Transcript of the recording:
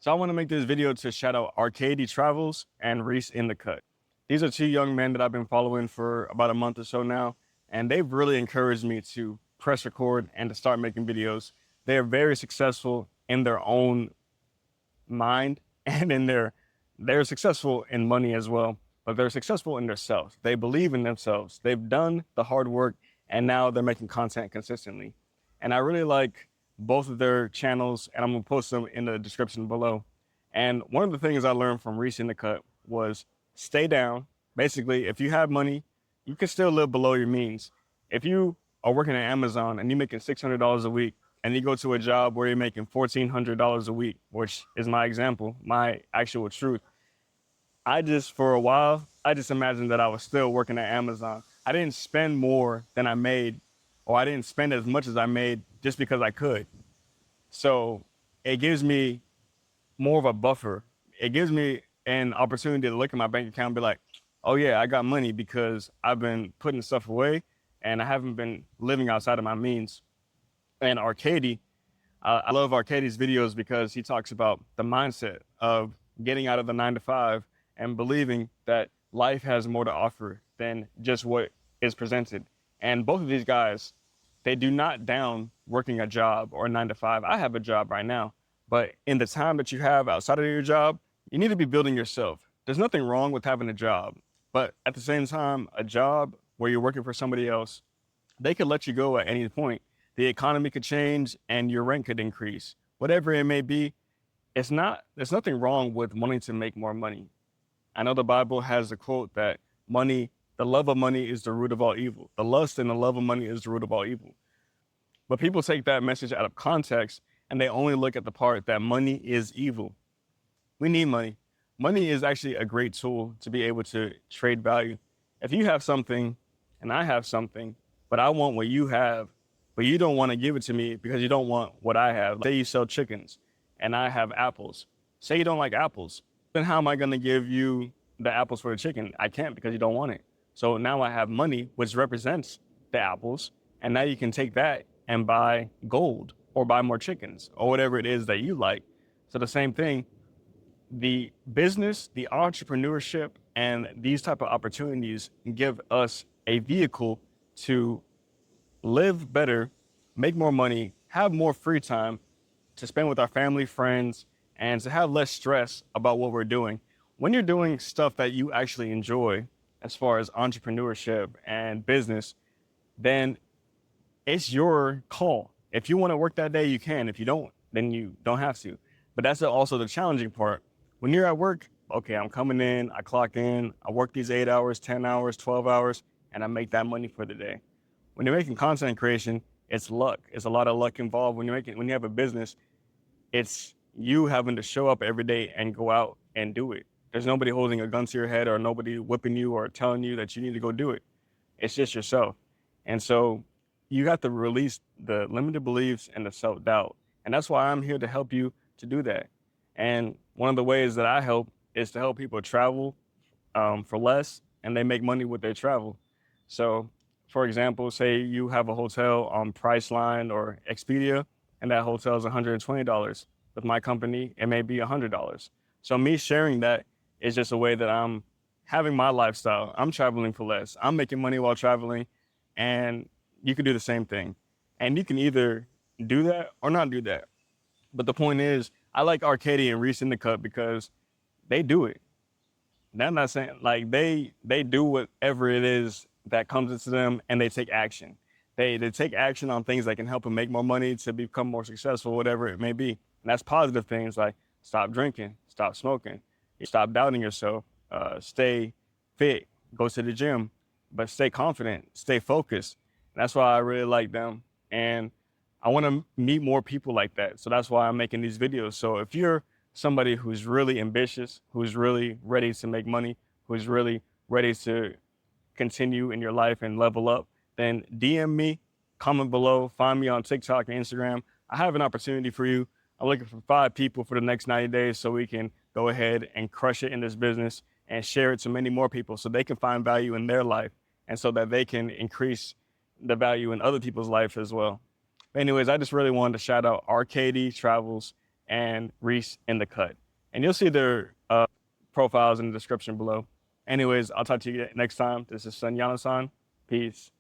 So I want to make this video to shout out Arkady Travels and Reece in the Cut. These are two young men that I've been following for about a month or so now, and they've really encouraged me to press record and to start making videos. They are very successful in their own mind and they're successful in money as well, but they're successful in themselves. They believe in themselves. They've done the hard work and now they're making content consistently. And I really like both of their channels, and I'm gonna post them in the description below. And one of the things I learned from Reece in the Cut was stay down. Basically, if you have money, you can still live below your means. If you are working at Amazon and you're making $600 a week, and you go to a job where you're making $1,400 a week, which is my example, my actual truth. For a while, I just imagined that I was still working at Amazon. I didn't spend more than I made, or I didn't spend as much as I made just because I could. So it gives me more of a buffer. It gives me an opportunity to look at my bank account and be like, oh yeah, I got money because I've been putting stuff away and I haven't been living outside of my means. And Arkady, I love Arkady's videos because he talks about the mindset of getting out of the 9 to 5 and believing that life has more to offer than just what is presented. And both of these guys, they do not down working a job or a 9 to 5. I have a job right now, but in the time that you have outside of your job, you need to be building yourself. There's nothing wrong with having a job, but at the same time, a job where you're working for somebody else, they could let you go at any point. The economy could change and your rent could increase. Whatever it may be, there's nothing wrong with wanting to make more money. I know the Bible has a quote that the love of money is the root of all evil. The lust and the love of money is the root of all evil. But people take that message out of context and they only look at the part that money is evil. We need money. Money is actually a great tool to be able to trade value. If you have something and I have something, but I want what you have, but you don't want to give it to me because you don't want what I have. Say you sell chickens and I have apples. Say you don't like apples. Then how am I going to give you the apples for the chicken? I can't because you don't want it. So now I have money, which represents the apples. And now you can take that and buy gold or buy more chickens or whatever it is that you like. So the same thing, the business, the entrepreneurship, and these type of opportunities give us a vehicle to live better, make more money, have more free time to spend with our family, friends, and to have less stress about what we're doing. When you're doing stuff that you actually enjoy, as far as entrepreneurship and business, then it's your call. If you want to work that day, you can. If you don't, then you don't have to. But that's also the challenging part. When you're at work, okay, I'm coming in, I clock in, I work these 8 hours, 10 hours, 12 hours, and I make that money for the day. When you're making content creation, it's luck. It's a lot of luck involved. When you have a business, it's you having to show up every day and go out and do it. There's nobody holding a gun to your head or nobody whipping you or telling you that you need to go do it. It's just yourself. And so you got to release the limited beliefs and the self-doubt. And that's why I'm here to help you to do that. And one of the ways that I help is to help people travel for less and they make money with their travel. So for example, say you have a hotel on Priceline or Expedia, and that hotel is $120. With my company, it may be $100. So me sharing that is just a way that I'm having my lifestyle. I'm traveling for less. I'm making money while traveling, and you can do the same thing. And you can either do that or not do that. But the point is, I like Arkady and Reece in the Cut because they do it. And I'm not saying like they do whatever it is that comes into them and they take action. They take action on things that can help them make more money to become more successful, whatever it may be. And that's positive things like stop drinking, stop smoking, stop doubting yourself, stay fit, go to the gym, but stay confident, stay focused. And that's why I really like them. And I want to meet more people like that. So that's why I'm making these videos. So if you're somebody who's really ambitious, who's really ready to make money, who's really ready to continue in your life and level up, then DM me, comment below, find me on TikTok and Instagram. I have an opportunity for you. I'm looking for 5 people for the next 90 days so we can go ahead and crush it in this business and share it to many more people so they can find value in their life and so that they can increase the value in other people's life as well. But anyways, I just really wanted to shout out Arkady Travels and Reece in the cut. And you'll see their profiles in the description below. Anyways, I'll talk to you next time. This is Sun Yana-san. Peace.